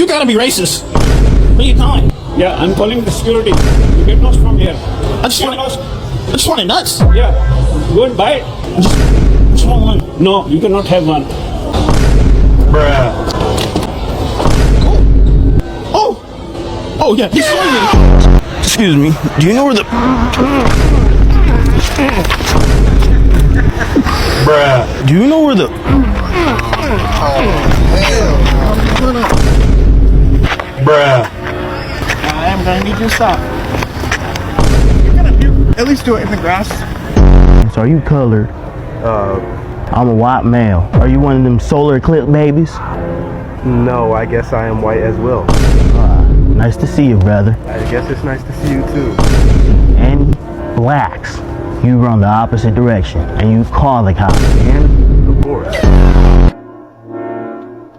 You gotta be racist. What are you calling? Yeah, I'm calling the security. You get lost from here. I just want it nuts. Yeah, go and buy it. Just want one. No, you cannot have one. Bruh. Oh yeah, he's showing me. Excuse me. Do you know where the... Bruh. Do you know where the... Bruh. I am gonna need you to stop. You're gonna at least do it in the grass. So are you colored? I'm a white male. Are you one of them solar eclipse babies? No, I guess I am white as well. Nice to see you, brother. I guess it's nice to see you too. Any blacks, you run the opposite direction and you call the cops. Of course.